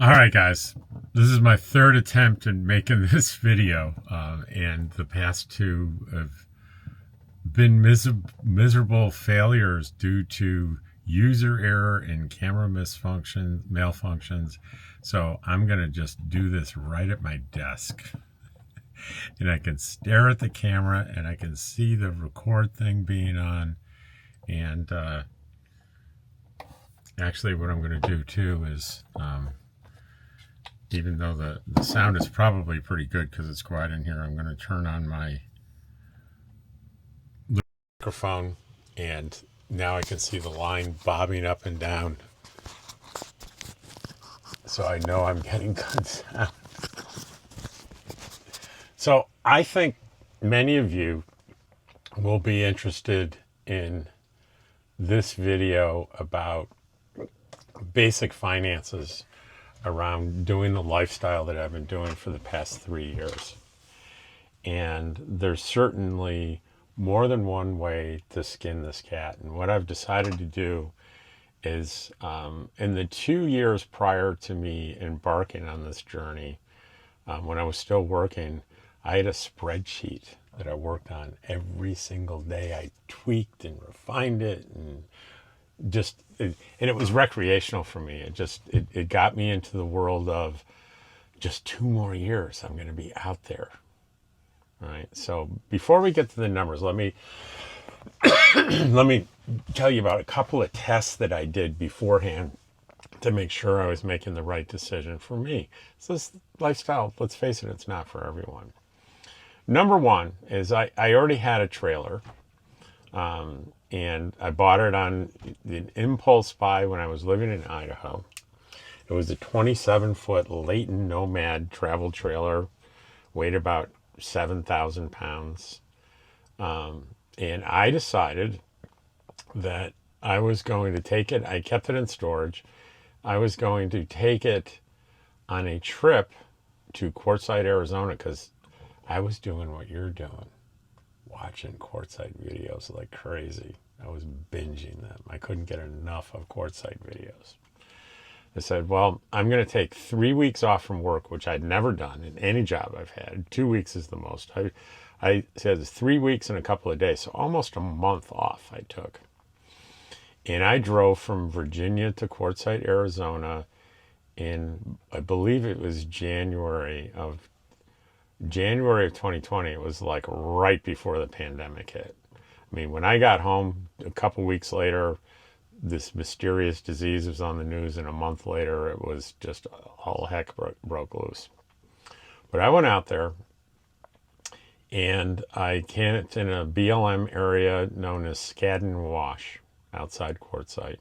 All right, guys, this is my third attempt in making this video, and the past two have been miserable failures due to user error and camera malfunctions. So I'm going to just do this right at my desk. And I can stare at the camera and I can see the record thing being on. And actually what I'm going to do too is, even though the sound is probably pretty good because it's quiet in here, I'm going to turn on my microphone, and now I can see the line bobbing up and down, so I know I'm getting good sound. So I think many of you will be interested in this video about basic finances around doing the lifestyle that I've been doing for the past 3 years. And there's certainly more than one way to skin this cat. And what I've decided to do is, in the 2 years prior to me embarking on this journey, when I was still working, I had a spreadsheet that I worked on every single day. I tweaked and refined it, and it was recreational for me. It got me into the world of just 2 more years I'm going to be out there. All right. So before we get to the numbers, let me tell you about a couple of tests that I did beforehand to make sure I was making the right decision for me. So this lifestyle, let's face it, it's not for everyone. Number one is I already had a trailer. And I bought it on the impulse buy when I was living in Idaho. It was a 27-foot Leighton Nomad travel trailer, weighed about 7,000 pounds. And I decided that I was going to take it. I kept it in storage. I was going to take it on a trip to Quartzsite, Arizona, because I was doing what you're doing. Watching Quartzsite videos like crazy. I was binging them. I couldn't get enough of Quartzsite videos. I said, well, I'm going to take 3 weeks off from work, which I'd never done in any job I've had. 2 weeks is the most. I said 3 weeks and a couple of days, so almost a month off I took. And I drove from Virginia to Quartzsite, Arizona in, I believe it was January of 2020. It was like right before the pandemic hit. I mean, when I got home a couple weeks later, this mysterious disease was on the news, and a month later it was just all heck broke loose. But I went out there, and I camped in a BLM area known as Skadden Wash outside Quartzsite.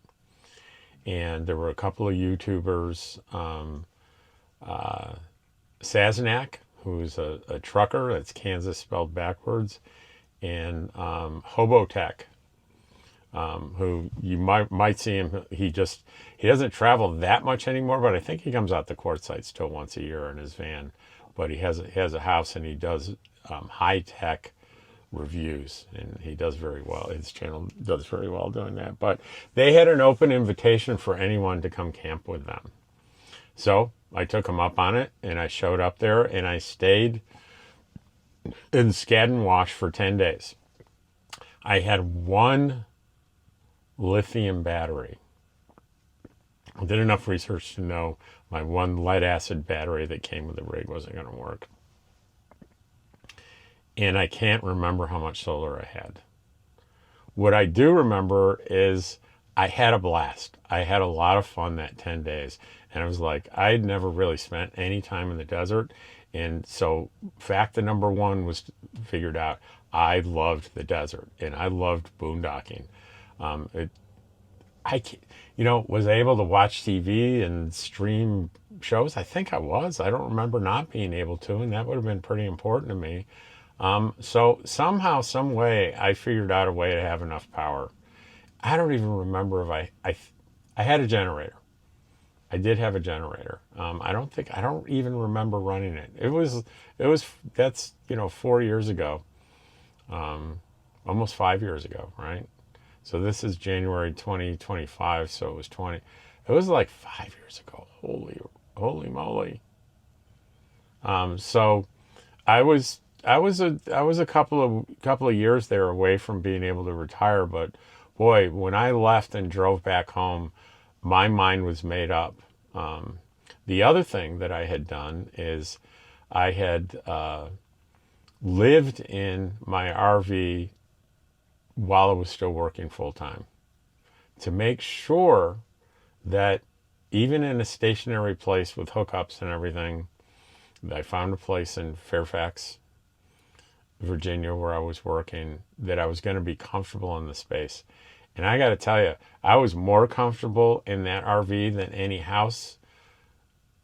And there were a couple of YouTubers, Sazanac, who's a trucker, that's Kansas spelled backwards, and Hobotech, who you might see him. He doesn't travel that much anymore, but I think he comes out to Quartzsite still once a year in his van. But he has a house, and he does high-tech reviews, and he does very well. His channel does very well doing that. But they had an open invitation for anyone to come camp with them. So I took him up on it, and I showed up there, and I stayed in Skadden Wash for 10 days. I had one lithium battery. I did enough research to know my one lead acid battery that came with the rig wasn't going to work. And I can't remember how much solar I had. What I do remember is I had a blast. I had a lot of fun that 10 days. And I was like, I'd never really spent any time in the desert. And so fact the number one was figured out. I loved the desert, and I loved boondocking. Was able to watch TV and stream shows. I think I was. I don't remember not being able to, and that would have been pretty important to me. So somehow, some way, I figured out a way to have enough power. I don't even remember if I had a generator. I did have a generator. I don't even remember running it. That's 4 years ago, almost 5 years ago, right? So this is January 2025. So it was like 5 years ago. Holy moly. So I was a couple of years there away from being able to retire, but boy, when I left and drove back home, my mind was made up. The other thing that I had done is I had lived in my RV while I was still working full time to make sure that even in a stationary place with hookups and everything, I found a place in Fairfax, Virginia, where I was working, that I was going to be comfortable in the space. And I got to tell you, I was more comfortable in that RV than any house,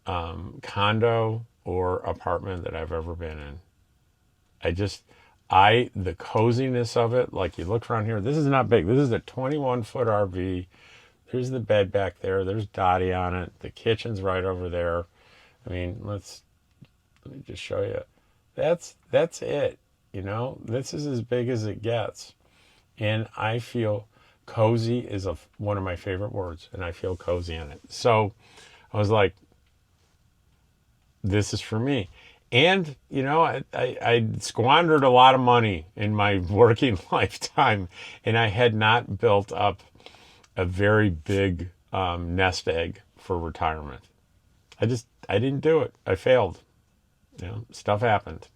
condo, or apartment that I've ever been in. The coziness of it, like you look around here, this is not big. This is a 21-foot RV. There's the bed back there. There's Dottie on it. The kitchen's right over there. I mean, let me just show you. That's it. You know, this is as big as it gets. And I feel cozy is one of my favorite words, and I feel cozy in it. So I was like, this is for me. And, you know, I squandered a lot of money in my working lifetime, and I had not built up a very big nest egg for retirement. I didn't do it. I failed. You know, stuff happened.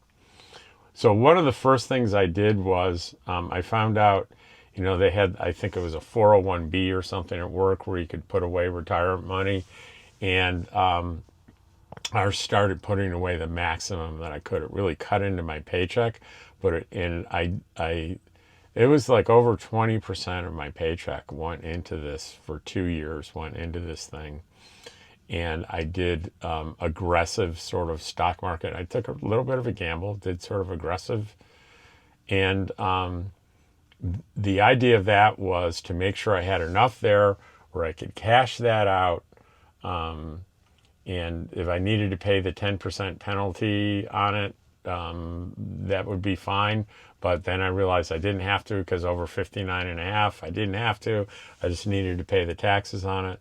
So one of the first things I did was I found out, you know, they had, I think it was a 401b or something at work where you could put away retirement money. And I started putting away the maximum that I could. It really cut into my paycheck, but it was like over 20% of my paycheck went into this for 2 years, went into this thing. And I did aggressive sort of stock market. I took a little bit of a gamble, did sort of aggressive. And the idea of that was to make sure I had enough there where I could cash that out. And if I needed to pay the 10% penalty on it, that would be fine. But then I realized I didn't have to, because over 59 and a half, I didn't have to. I just needed to pay the taxes on it.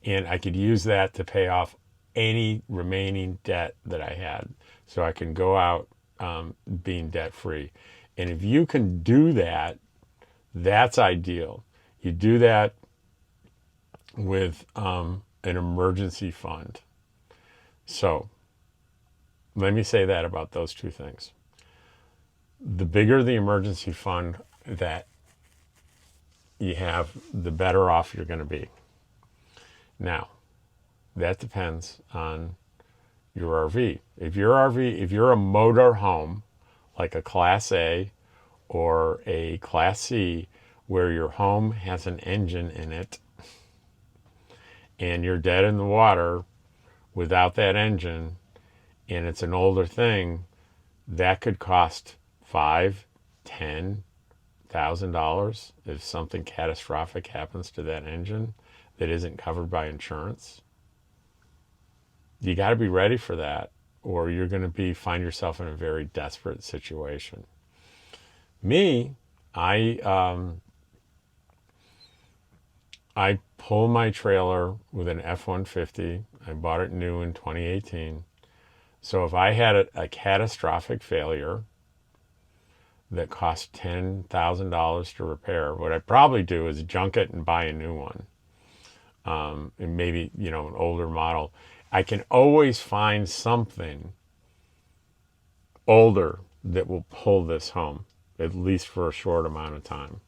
And I could use that to pay off any remaining debt that I had. So I can go out being debt free. And if you can do that, that's ideal. You do that with an emergency fund. So let me say that about those two things. The bigger the emergency fund that you have, the better off you're going to be. Now, that depends on your RV. If you're a motor home, like a Class A or a Class C, where your home has an engine in it, and you're dead in the water without that engine, and it's an older thing, that could cost $5,000-$10,000 if something catastrophic happens to that engine that isn't covered by insurance. You got to be ready for that, or you're going to find yourself in a very desperate situation. Me, I pull my trailer with an F-150. I bought it new in 2018. So if I had a catastrophic failure that cost $10,000 to repair, what I'd probably do is junk it and buy a new one. And maybe, you know, an older model. I can always find something older that will pull this home, at least for a short amount of time.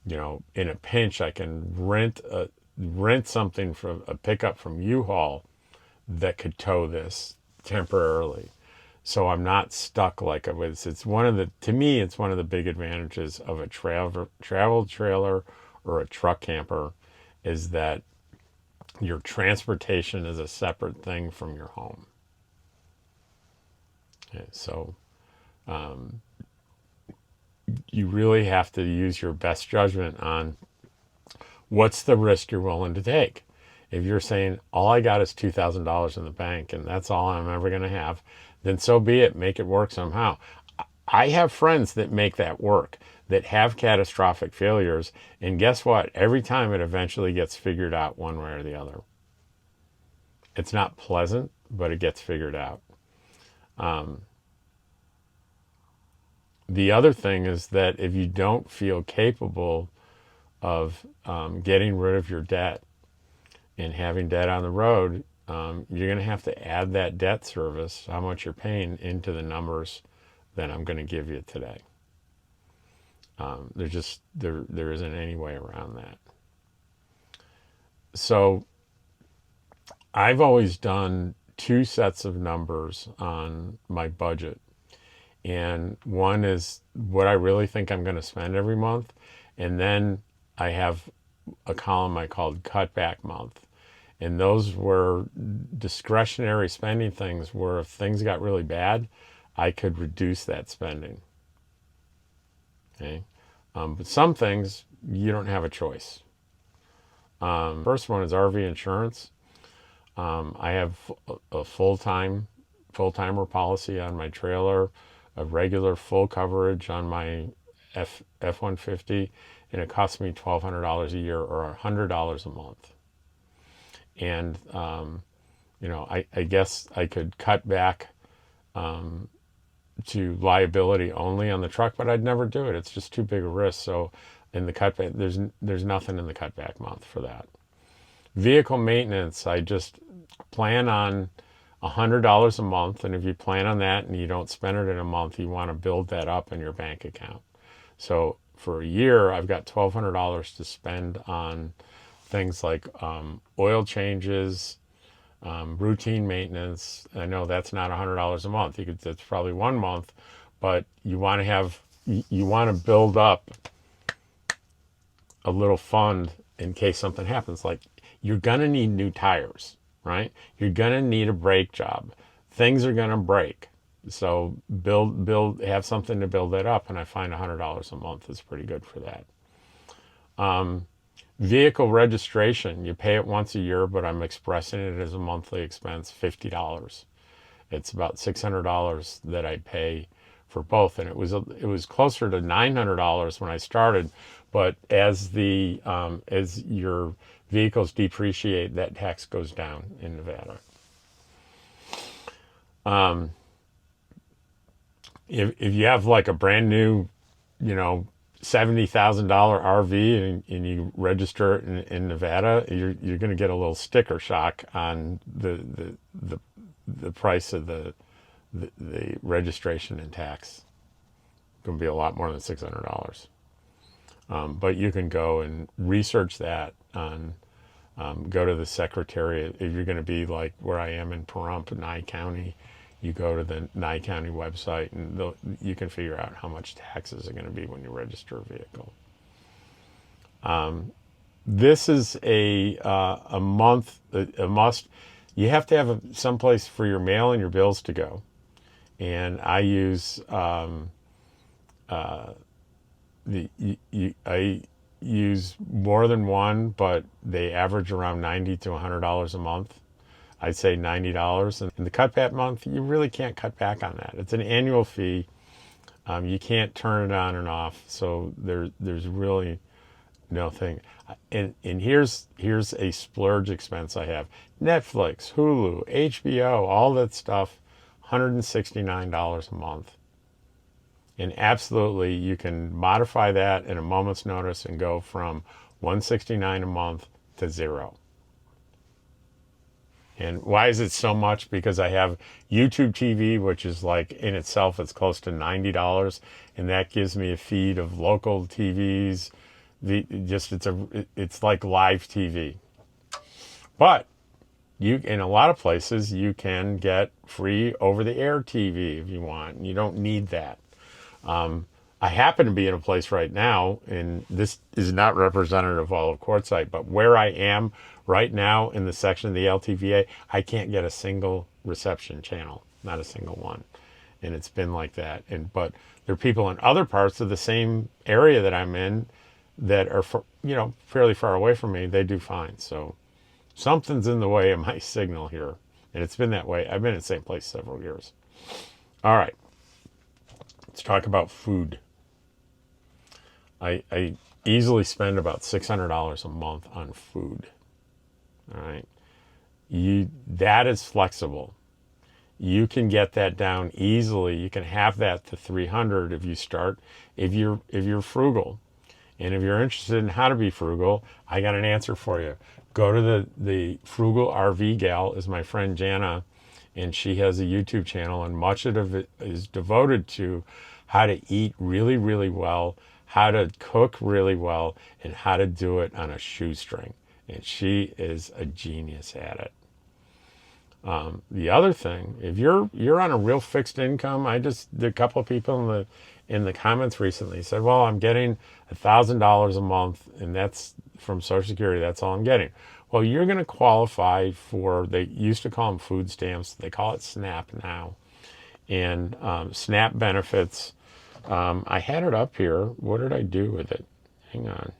You know, in a pinch, I can rent something from a pickup from U-Haul that could tow this temporarily. So I'm not stuck like I was. To me, it's one of the big advantages of a travel trailer or a truck camper, is that your transportation is a separate thing from your home. Okay, so you really have to use your best judgment on what's the risk you're willing to take. If you're saying, all I got is $2,000 in the bank and that's all I'm ever going to have, then so be it. Make it work somehow. I have friends that make that work. that have catastrophic failures. And guess what? Every time it eventually gets figured out one way or the other. It's not pleasant, but it gets figured out. The other thing is that if you don't feel capable of getting rid of your debt and having debt on the road, you're going to have to add that debt service, how much you're paying, into the numbers that I'm going to give you today. There isn't any way around that. So I've always done two sets of numbers on my budget. And one is what I really think I'm going to spend every month. And then I have a column I called cutback month. And those were discretionary spending things where if things got really bad, I could reduce that spending. Okay. But some things you don't have a choice. First one is RV insurance. I have a full-timer policy on my trailer, a regular full coverage on my F-150, and it costs me $1,200 a year or $100 a month. And, I guess I could cut back to liability only on the truck, but I'd never do it. It's just too big a risk. So in the cutback, there's nothing in the cutback month for that. Vehicle maintenance, I just plan on $100 a month. And if you plan on that and you don't spend it in a month, you want to build that up in your bank account. So for a year, I've got $1,200 to spend on things like oil changes, routine maintenance. I know that's not $100 a month. That's probably 1 month, but you want to build up a little fund in case something happens. Like you're gonna need new tires, right? You're gonna need a brake job. Things are gonna break. So have something to build that up. And I find $100 a month is pretty good for that. Vehicle registration, you pay it once a year, but I'm expressing it as a monthly expense, $50. It's about $600 that I pay for both. And it was closer to $900 when I started, but as your vehicles depreciate, that tax goes down in Nevada. If you have like a brand new, $70,000 RV and you register it in Nevada, you're going to get a little sticker shock on the price of the registration and tax. It's going to be a lot more than $600. But you can go and research that on, go to the Secretariat. If you're going to be like where I am in Pahrump, Nye County, you go to the Nye County website and you can figure out how much taxes are going to be when you register a vehicle. This is a must. You have to have someplace for your mail and your bills to go. And I use I use more than one, but they average around $90 to $100 a month. I'd say $90. And in the cutback month, you really can't cut back on that. It's an annual fee. You can't turn it on and off. So there's really no thing. And here's a splurge expense I have. Netflix, Hulu, HBO, all that stuff, $169 a month. And absolutely, you can modify that in a moment's notice and go from $169 a month to $0. And why is it so much? Because I have YouTube TV, which is like in itself, it's close to $90, and that gives me a feed of local TVs. It's like live TV. But in a lot of places, you can get free over-the-air TV if you want. And you don't need that. I happen to be in a place right now, and this is not representative of all of Quartzsite, but where I am right now in the section of the LTVA, I can't get a single reception channel, not a single one. And it's been like that. But there are people in other parts of the same area that I'm in that are, fairly far away from me. They do fine. So something's in the way of my signal here. And it's been that way. I've been in the same place several years. All right. Let's talk about food. I easily spend about $600 a month on food. All right. That is flexible. You can get that down easily. You can have that to 300 if you start, if you're frugal. And if you're interested in how to be frugal, I got an answer for you. Go to the Frugal RV Gal is my friend Jana, and she has a YouTube channel, and much of it is devoted to how to eat really, really well, how to cook really well, and how to do it on a shoestring. And she is a genius at it. The other thing, if you're on a real fixed income, a couple of people in the comments recently said, well, I'm getting $1,000 a month, and that's from Social Security. That's all I'm getting. Well, you're going to qualify for, they used to call them food stamps. They call it SNAP now. And SNAP benefits, I had it up here. What did I do with it? Hang on.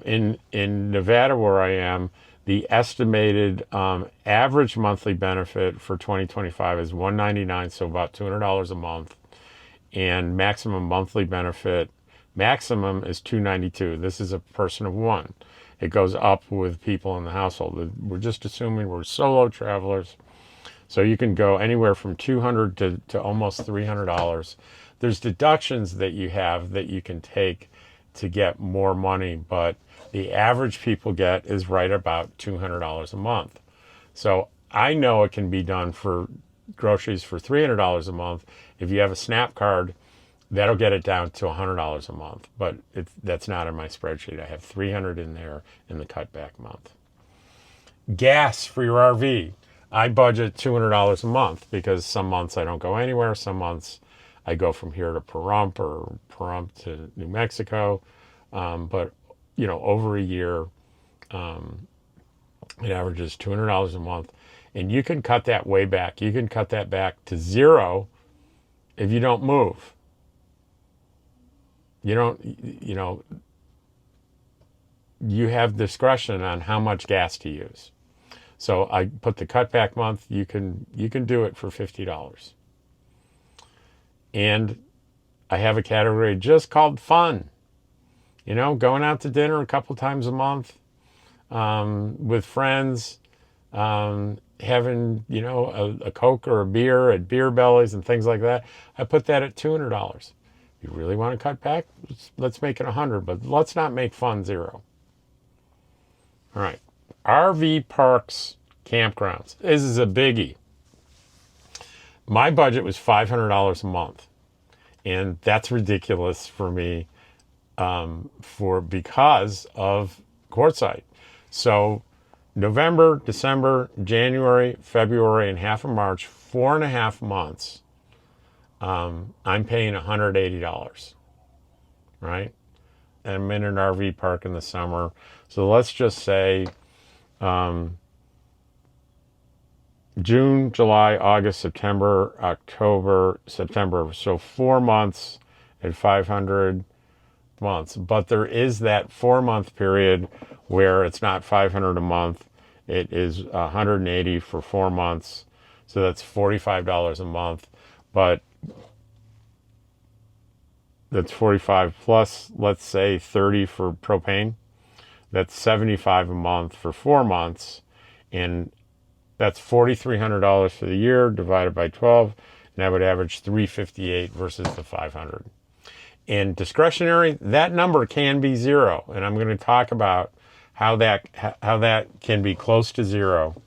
In Nevada, where I am, the estimated average monthly benefit for 2025 is $199, so about $200 a month. And maximum monthly benefit, maximum is $292. This is a person of one. It goes up with people in the household. We're just assuming we're solo travelers. So you can go anywhere from $200 to almost $300. There's deductions that you have that you can take to get more money, but the average people get is right about $200 a month. So I know it can be done for groceries for $300 a month. If you have a SNAP card, that'll get it down to $100 a month, but that's not in my spreadsheet. I have $300 in there in the cutback month. Gas for your RV. I budget $200 a month because some months I don't go anywhere. Some months I go from here to Pahrump or Pahrump to New Mexico. But, over a year, it averages $200 a month. And you can cut that way back. You can cut that back to zero if you don't move. You have discretion on how much gas to use. So I put the cutback month, you can do it for $50. And I have a category just called fun. Going out to dinner a couple times a month with friends, having, a Coke or a beer at Beer Bellies and things like that. I put that at $200. If you really want to cut back, let's make it $100, but let's not make fun zero. All right. RV parks, campgrounds. This is a biggie. My budget was $500 a month, and that's ridiculous for me because of Quartzsite. So November, December, January, February, and half of March, 4.5 months, I'm paying $180, right? And I'm in an RV park in the summer. So let's just say June, July, August, September, October, September. So 4 months at 500 months. But there is that 4-month period where it's not 500 a month. It is 180 for 4 months. So that's $45 a month. But that's 45 plus, let's say 30 for propane. That's $75 a month for 4 months. And that's $4,300 for the year divided by 12. And that would average $358 versus the 500. And discretionary, that number can be zero. And I'm going to talk about how that can be close to zero.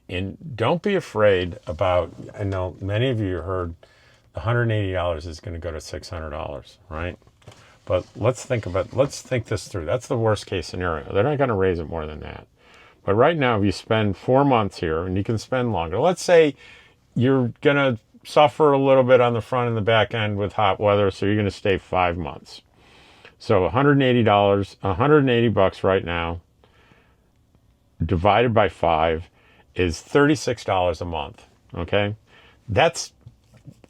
And don't be afraid about, I know many of you heard the $180 is going to go to $600, right? But let's think this through. That's the worst case scenario. They're not going to raise it more than that. But right now, if you spend 4 months here, and you can spend longer, let's say you're going to suffer a little bit on the front and the back end with hot weather, so you're going to stay 5 months. So $180 right now, divided by 5, is $36 a month, okay? That's,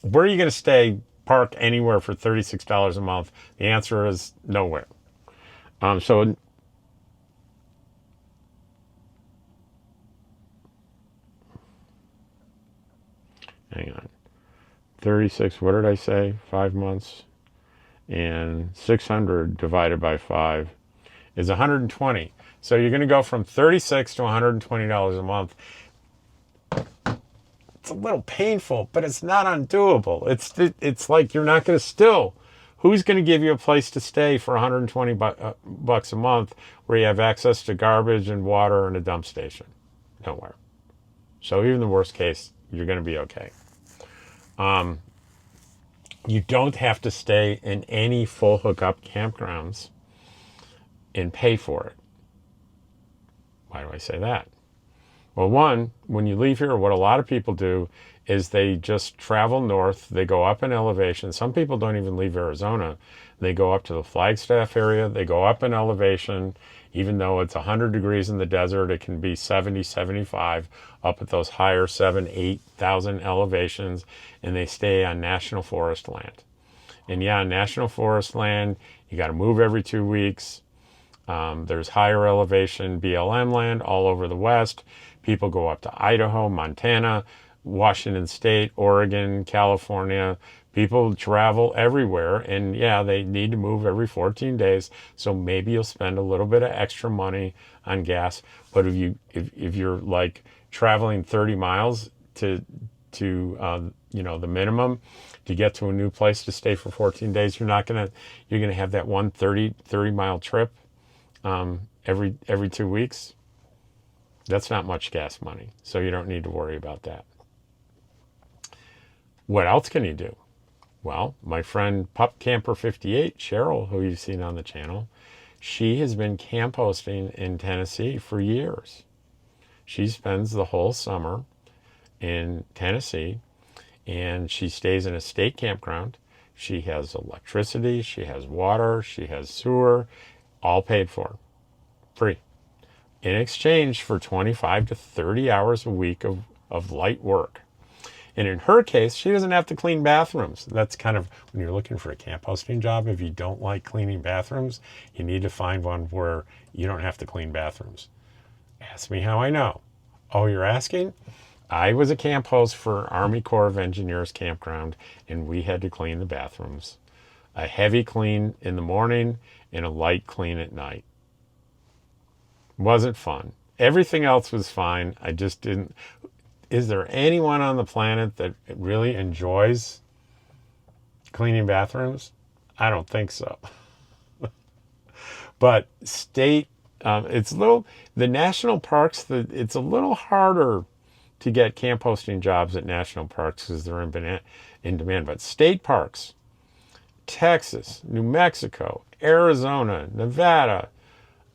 where are you going to stay, park anywhere for $36 a month? The answer is nowhere. So hang on, 36, what did I say? 5 months. And 600 divided by 5 is 120. So you're going to go from 36 to $120 a month. It's a little painful, but it's not undoable. It's like you're not going to still. Who's going to give you a place to stay for 120 bucks a month where you have access to garbage and water and a dump station? Nowhere. So even the worst case, you're going to be okay. You don't have to stay in any full hookup campgrounds and pay for it. Why do I say that? Well, one, when you leave here, what a lot of people do is they just travel north. They go up in elevation. Some people don't even leave Arizona. They go up to the Flagstaff area. They go up in elevation. Even though it's 100 degrees in the desert, it can be 70, 75 up at those higher 7,000, 8,000 elevations, and they stay on national forest land. And yeah, national forest land, you got to move every 2 weeks. There's higher elevation BLM land all over the West. People go up to Idaho, Montana, Washington State, Oregon, California. People travel everywhere, and yeah, they need to move every 14 days. So maybe you'll spend a little bit of extra money on gas. But if you're like traveling 30 miles to the minimum to get to a new place to stay for 14 days, you're gonna have that one 30 mile trip every 2 weeks. That's not much gas money, so you don't need to worry about that. What else can you do? Well, my friend Pup Camper 58, Cheryl, who you've seen on the channel, she has been camp hosting in Tennessee for years. She spends the whole summer in Tennessee, and she stays in a state campground. She has electricity, she has water, she has sewer, all paid for, free, in exchange for 25 to 30 hours a week of light work. And in her case, she doesn't have to clean bathrooms. That's kind of, when you're looking for a camp hosting job, if you don't like cleaning bathrooms, you need to find one where you don't have to clean bathrooms. Ask me how I know. Oh, you're asking? I was a camp host for Army Corps of Engineers campground, and we had to clean the bathrooms. A heavy clean in the morning and a light clean at night. Wasn't fun. Everything else was fine. I just didn't. Is there anyone on the planet that really enjoys cleaning bathrooms? I don't think so. But state, the national parks, it's a little harder to get camp hosting jobs at national parks because they're in demand. But state parks, Texas, New Mexico, Arizona, Nevada,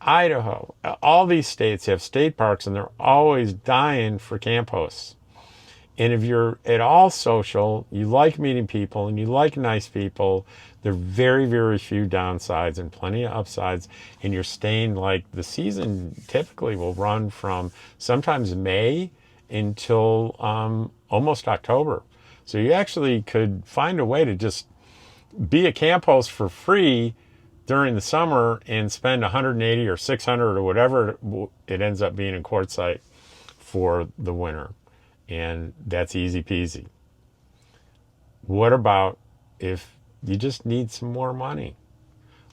Idaho, all these states have state parks, and they're always dying for camp hosts. And if you're at all social, you like meeting people, and you like nice people, there are very, very few downsides and plenty of upsides. And you're staying, like, the season typically will run from sometimes May until almost October. So you actually could find a way to just be a camp host for free during the summer and spend 180 or 600 or whatever it ends up being in quartzite for the winter. And that's easy peasy. What about if you just need some more money?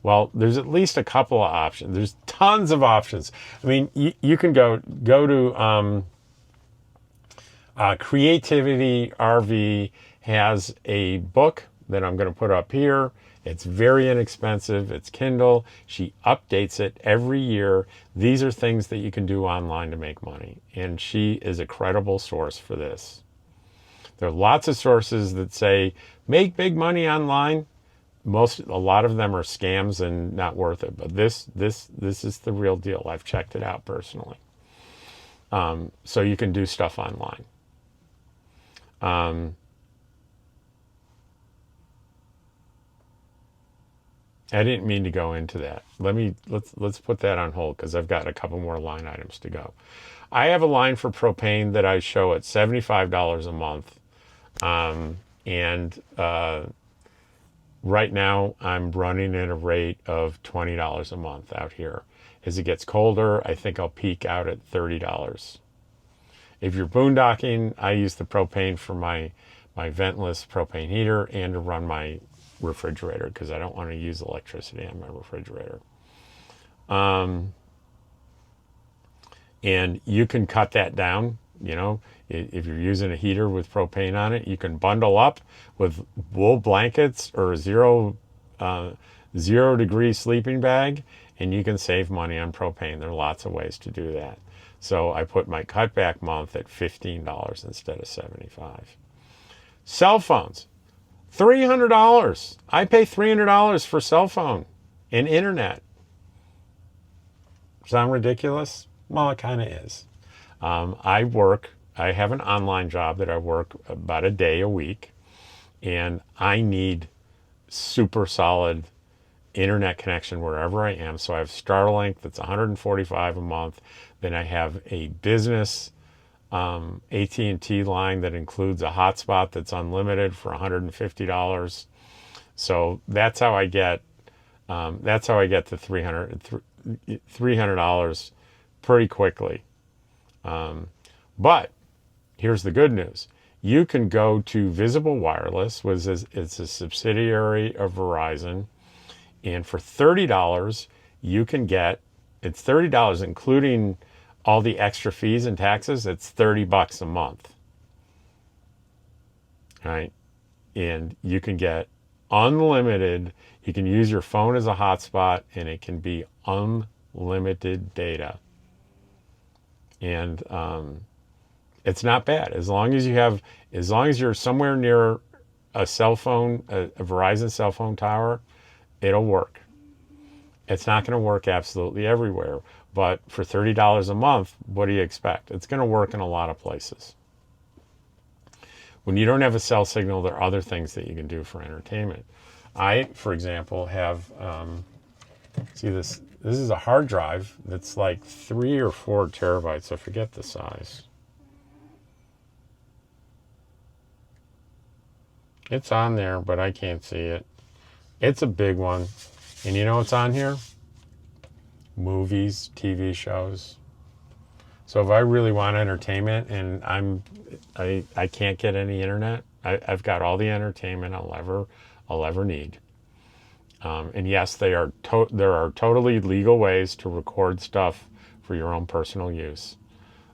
Well, there's at least a couple of options. There's tons of options. I mean, you can go to Creativity RV has a book that I'm going to put up here. It's very inexpensive. It's Kindle. She updates it every year. These are things that you can do online to make money. And she is a credible source for this. There are lots of sources that say, make big money online. A lot of them are scams and not worth it. But this is the real deal. I've checked it out personally. So you can do stuff online. I didn't mean to go into that. Let's put that on hold because I've got a couple more line items to go. I have a line for propane that I show at $75 a month. Right now I'm running at a rate of $20 a month out here. As it gets colder, I think I'll peak out at $30. If you're boondocking, I use the propane for my my ventless propane heater and to run my refrigerator because I don't want to use electricity on my refrigerator. And you can cut that down. You know, if you're using a heater with propane on it, you can bundle up with wool blankets or a zero degree sleeping bag, and you can save money on propane. There are lots of ways to do that. So I put my cutback month at $15 instead of $75. Cell phones, $300. I pay $300 for cell phone and internet. Sound ridiculous? Well, it kind of is. I have an online job that I work about a day a week, and I need super solid internet connection wherever I am. So I have Starlink that's $145 a month. Then I have a business AT&T line that includes a hotspot that's unlimited for $150. So that's how I get to $300 pretty quickly. But here's the good news. You can go to Visible Wireless, it's a subsidiary of Verizon, and for $30 you can get, it's $30 including all the extra fees and taxes. It's $30 a month, right? And you can get unlimited. You can use your phone as a hotspot, and it can be unlimited data. And it's not bad as long as you're somewhere near a cell phone, a Verizon cell phone tower, it'll work. It's not going to work absolutely everywhere, but for $30 a month, what do you expect? It's going to work in a lot of places. When you don't have a cell signal, there are other things that you can do for entertainment. I, for example, have, see this is a hard drive that's like 3 or 4 terabytes. I forget the size. It's on there, but I can't see it. It's a big one. And you know what's on here? Movies, TV shows. So if I really want entertainment and I can't get any internet, I've got all the entertainment I'll ever need. And yes, there are totally legal ways to record stuff for your own personal use.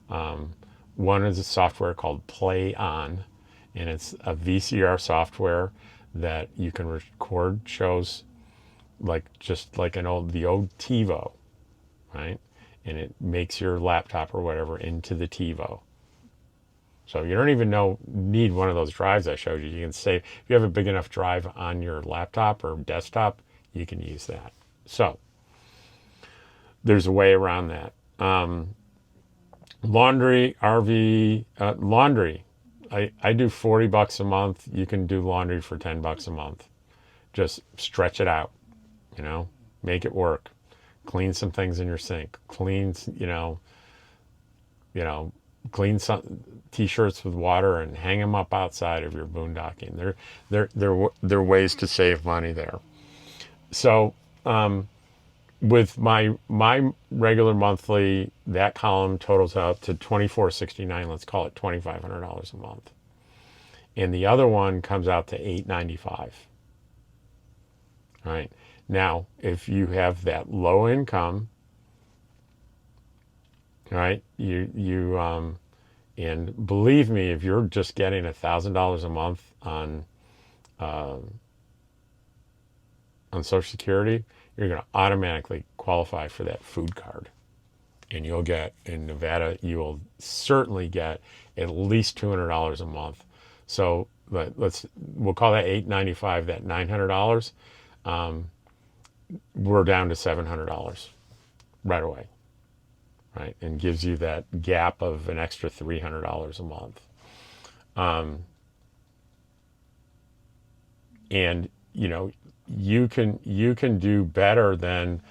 One is a software called Play On, and it's a VCR software that you can record shows just like the old TiVo, right? And it makes your laptop or whatever into the TiVo. So you don't even need one of those drives I showed you. You can save, if you have a big enough drive on your laptop or desktop, you can use that. So there's a way around that. Laundry, RV, laundry. I do $40 a month. You can do laundry for $10 a month. Just stretch it out, make it work. Clean some things in your sink. Clean some t-shirts with water and hang them up outside of your boondocking. There are ways to save money there. So with my regular monthly, that column totals out to $24.69. Let's call it $2,500 a month. And the other one comes out to $895. All right. Now, if you have that low income, right, and believe me, if you're just getting $1,000 a month on Social Security, you're going to automatically qualify for that food card. And you'll get, in Nevada, you will certainly get at least $200 a month. So we'll call that $895, that $900. We're down to $700 right away, right? And gives you that gap of an extra $300 a month. And you can do better than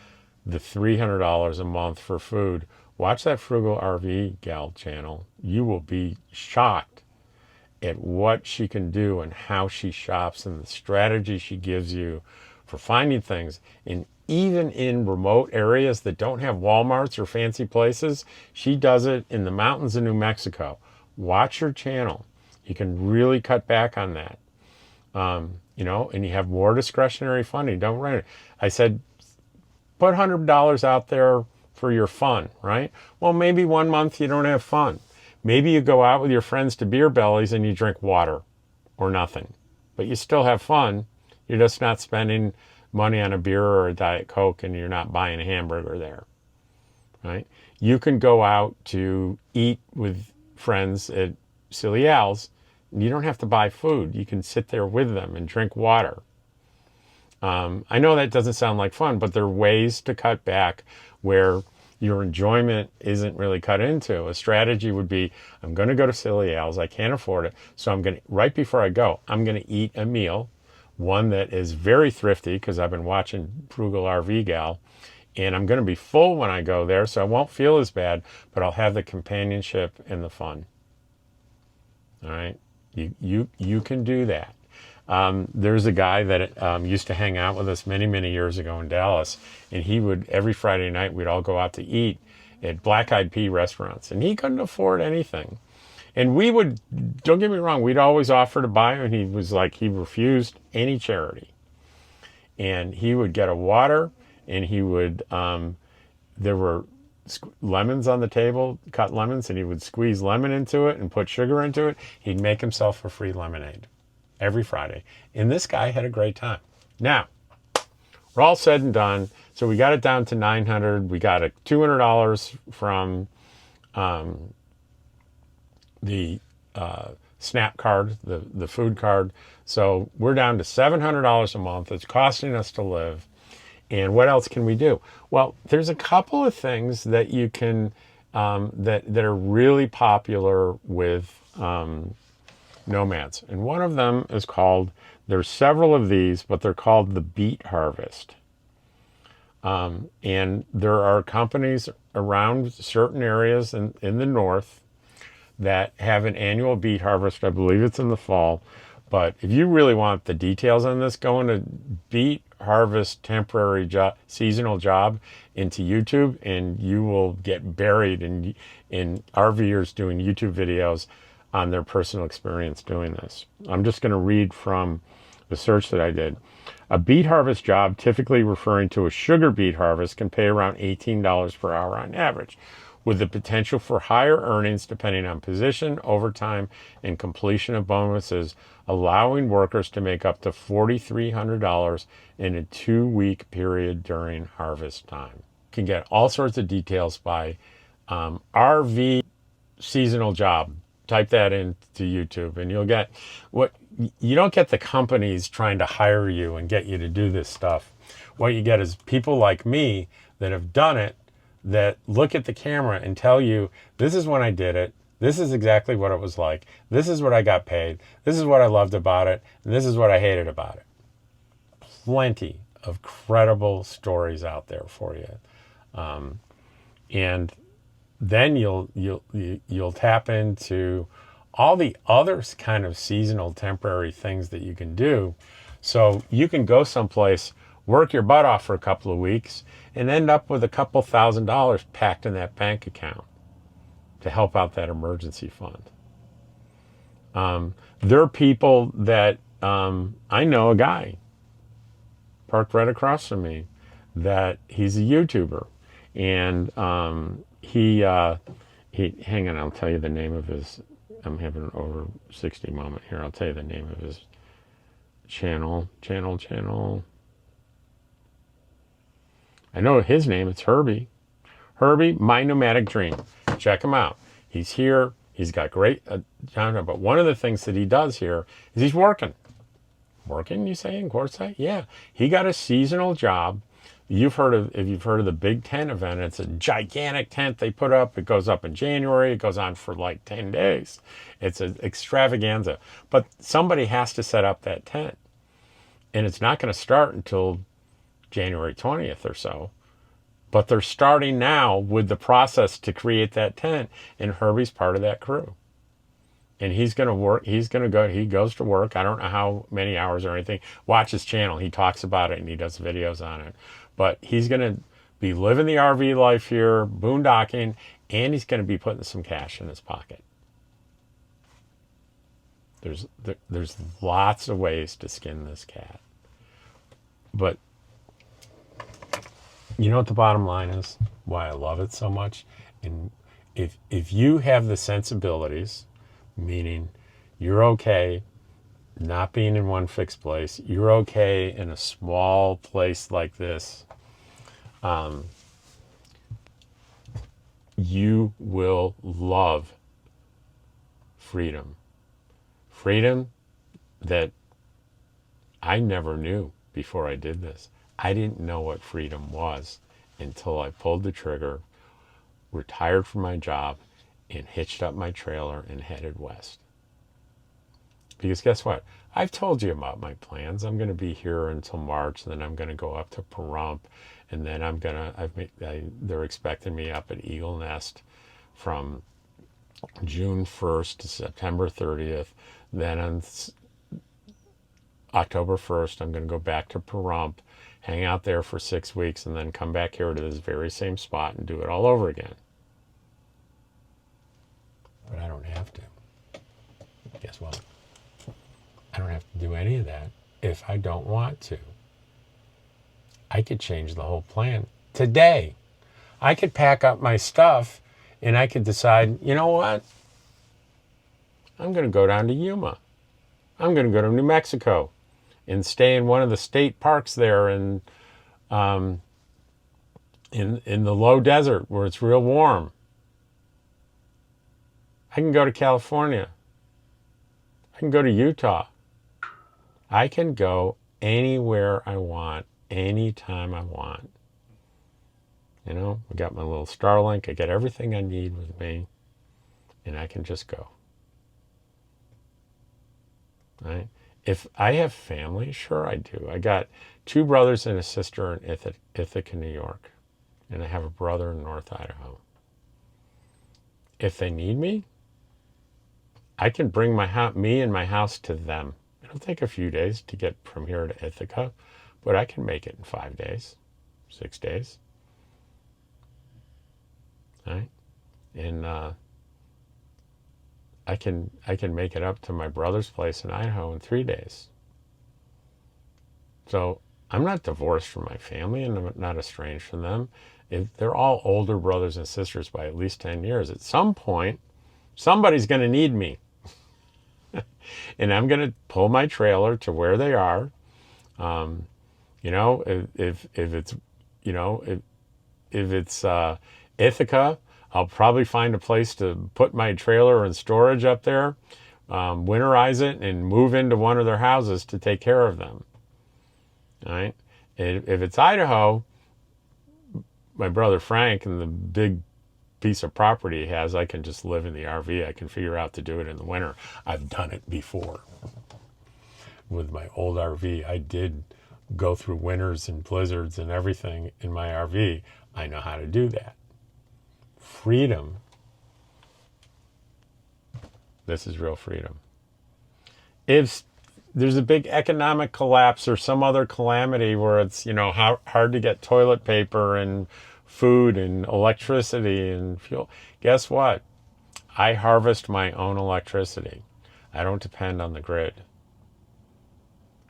the $300 a month for food. Watch that Frugal RV Gal channel. You will be shocked at what she can do and how she shops and the strategy she gives you for finding things. And even in remote areas that don't have Walmarts or fancy places, she does it in the mountains of New Mexico. Watch her channel. You can really cut back on that. You know, and you have more discretionary funding. Don't rent it. I said, put $100 out there for your fun, right? Well, maybe one month you don't have fun. Maybe you go out with your friends to beer bellies and you drink water or nothing, but you still have fun. You're just not spending money on a beer or a Diet Coke, and you're not buying a hamburger there, right? You can go out to eat with friends at Silly Al's. You don't have to buy food. You can sit there with them and drink water. I know that doesn't sound like fun, but there are ways to cut back where your enjoyment isn't really cut into. A strategy would be, I'm going to go to Silly Al's. I can't afford it. So I'm going to, right before I go, I'm going to eat a meal, one that is very thrifty because I've been watching Frugal RV Gal, and I'm going to be full when I go there, so I won't feel as bad, but I'll have the companionship and the fun. All right? You can do that. There's a guy that used to hang out with us many, many years ago in Dallas, and he would, every Friday night, we'd all go out to eat at Black Eyed Pea restaurants, and he couldn't afford anything. And we would, don't get me wrong, we'd always offer to buy him, and he was like, he refused any charity. And he would get a water, and he would, there were lemons on the table, cut lemons, and he would squeeze lemon into it and put sugar into it. He'd make himself a free lemonade every Friday. And this guy had a great time. Now, we're all said and done. So we got it down to $900. We got a $200 from the SNAP card, the food card. So we're down to $700 a month. It's costing us to live. And what else can we do? Well, there's a couple of things that you can, that are really popular with nomads. And one of them is called, there's several of these, but they're called the beet harvest. And there are companies around certain areas in the north that have an annual beet harvest. I believe it's in the fall. But if you really want the details on this, go into beet harvest temporary job, seasonal job into YouTube, and you will get buried in RVers doing YouTube videos on their personal experience doing this. I'm just going to read from the search that I did. A beet harvest job, typically referring to a sugar beet harvest, can pay around $18 per hour on average, with the potential for higher earnings depending on position, overtime, and completion of bonuses, allowing workers to make up to $4,300 in a 2-week period during harvest time. You can get all sorts of details by RV seasonal job. Type that into YouTube and you'll get what you don't get. The companies trying to hire you and get you to do this stuff. What you get is people like me that have done it, that look at the camera and tell you, this is when I did it. This is exactly what it was like. This is what I got paid. This is what I loved about it. And this is what I hated about it. Plenty of credible stories out there for you. And then you'll tap into all the other kind of seasonal temporary things that you can do. So you can go someplace, work your butt off for a couple of weeks, and end up with a couple $1,000s packed in that bank account to help out that emergency fund. There are people that, I know a guy parked right across from me that he's a YouTuber, and he hang on, I'll tell you the name of his, I'm having an over 60 moment here. I'll tell you the name of his channel. I know his name, it's Herbie. Herbie, My Nomadic Dream. Check him out. He's here. He's got great genre, but one of the things that he does here is he's working. Working, you say, in Quartzsite? Yeah. He got a seasonal job. If you've heard of the Big Tent event, it's a gigantic tent they put up. It goes up in January. It goes on for like 10 days. It's an extravaganza. But somebody has to set up that tent. And it's not going to start until January 20th or so. But they're starting now with the process to create that tent. And Herbie's part of that crew. And he's going to work. He goes to work. I don't know how many hours or anything. Watch his channel. He talks about it and he does videos on it. But he's going to be living the RV life here, boondocking, and he's going to be putting some cash in his pocket. There's lots of ways to skin this cat. But you know what the bottom line is? Why I love it so much? And if you have the sensibilities, meaning you're okay not being in one fixed place, you're okay in a small place like this, you will love freedom. Freedom that I never knew before I did this. I didn't know what freedom was until I pulled the trigger, retired from my job, and hitched up my trailer and headed west. Because guess what? I've told you about my plans. I'm going to be here until March, and then I'm going to go up to Pahrump, and then they're expecting me up at Eagle Nest from June 1st to September 30th. Then on October 1st, I'm going to go back to Pahrump, hang out there for 6 weeks, and then come back here to this very same spot and do it all over again. But I don't have to. Guess what? I don't have to do any of that if I don't want to. I could change the whole plan today. I could pack up my stuff and I could decide, you know what? I'm going to go down to Yuma. I'm going to go to New Mexico and stay in one of the state parks there in the low desert where it's real warm. I can go to California. I can go to Utah. I can go anywhere I want, anytime I want. You know, I got my little Starlink. I got everything I need with me, and I can just go. Right? If I have family, sure I do. I got 2 brothers and a sister in Ithaca, New York, and I have a brother in North Idaho. If they need me, I can bring me and my house to them. It'll take a few days to get from here to Ithaca, but I can make it in 5 days, 6 days. Right? And I can make it up to my brother's place in Idaho in 3 days. So I'm not divorced from my family, and I'm not estranged from them. If they're all older brothers and sisters by at least 10 years. At some point, somebody's going to need me. And I'm going to pull my trailer to where they are. You know, if it's, you know, if it's Ithaca, I'll probably find a place to put my trailer in storage up there, winterize it, and move into one of their houses to take care of them. All right. If it's Idaho, my brother Frank and the big piece of property he has, I can just live in the RV. I can figure out to do it in the winter. I've done it before. With my old RV, I did go through winters and blizzards and everything in my RV. I know how to do that. Freedom. This is real freedom. If there's a big economic collapse or some other calamity where it's, you know, hard to get toilet paper and food and electricity and fuel, guess what? I harvest my own electricity. I don't depend on the grid.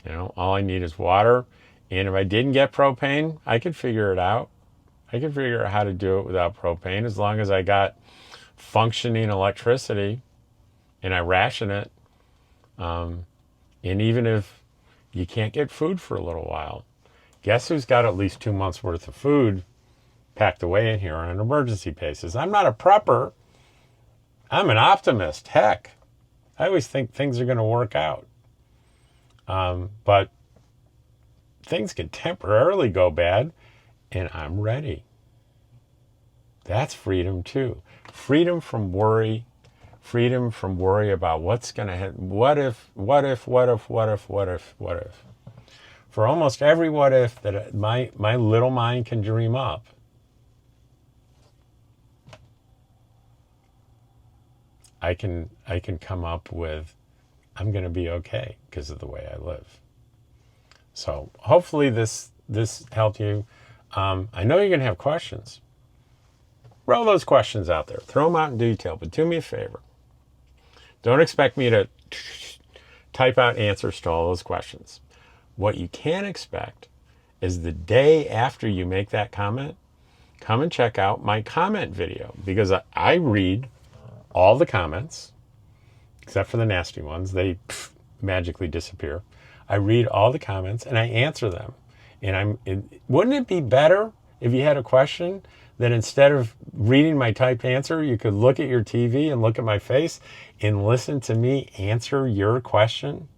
You know, all I need is water. And if I didn't get propane, I could figure it out. I could figure out how to do it without propane as long as I got functioning electricity and I ration it. And even if you can't get food for a little while, guess who's got at least 2 months worth of food packed away in here on an emergency basis? I'm not a prepper. I'm an optimist. Heck, I always think things are going to work out. But things can temporarily go bad, and I'm ready. That's freedom too. Freedom from worry. Freedom from worry about what's going to happen. What if. For almost every what if that my little mind can dream up, I can come up with, I'm going to be okay because of the way I live. So hopefully this helped you. I know you're going to have questions. Throw those questions out there. Throw them out in detail, but do me a favor. Don't expect me to type out answers to all those questions. What you can expect is the day after you make that comment, come and check out my comment video, because I read all the comments, except for the nasty ones. They magically disappear. I read all the comments and I answer them. And wouldn't it be better if you had a question that instead of reading my typed answer, you could look at your TV and look at my face and listen to me answer your question?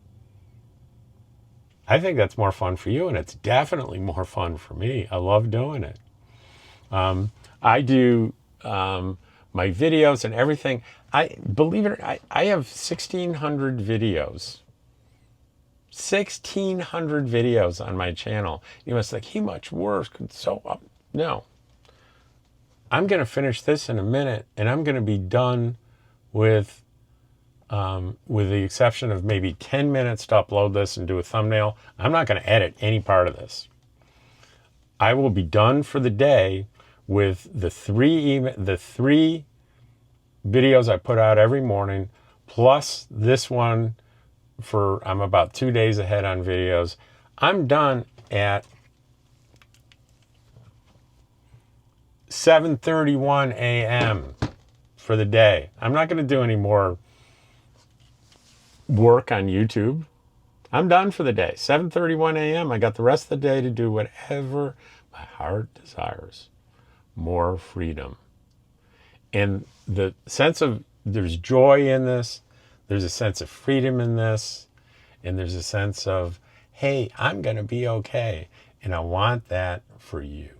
I think that's more fun for you, and it's definitely more fun for me. I love doing it. I do my videos and everything. Believe it or not, I have 1,600 videos. 1,600 videos on my channel. You must think, he much worse. No. I'm going to finish this in a minute, and I'm going to be done with the exception of maybe 10 minutes to upload this and do a thumbnail. I'm not going to edit any part of this. I will be done for the day with the three videos I put out every morning, plus this one I'm about 2 days ahead on videos. I'm done at 7:31 a.m. for the day. I'm not going to do any more work on YouTube. I'm done for the day. 7:31 a.m. I got the rest of the day to do whatever my heart desires. More freedom. And the sense of there's joy in this, there's a sense of freedom in this, and there's a sense of, hey, I'm going to be okay. And I want that for you.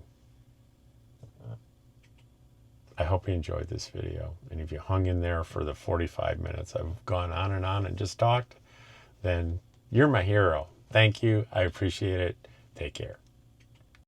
I hope you enjoyed this video. And if you hung in there for the 45 minutes I've gone on and just talked, then you're my hero. Thank you. I appreciate it. Take care.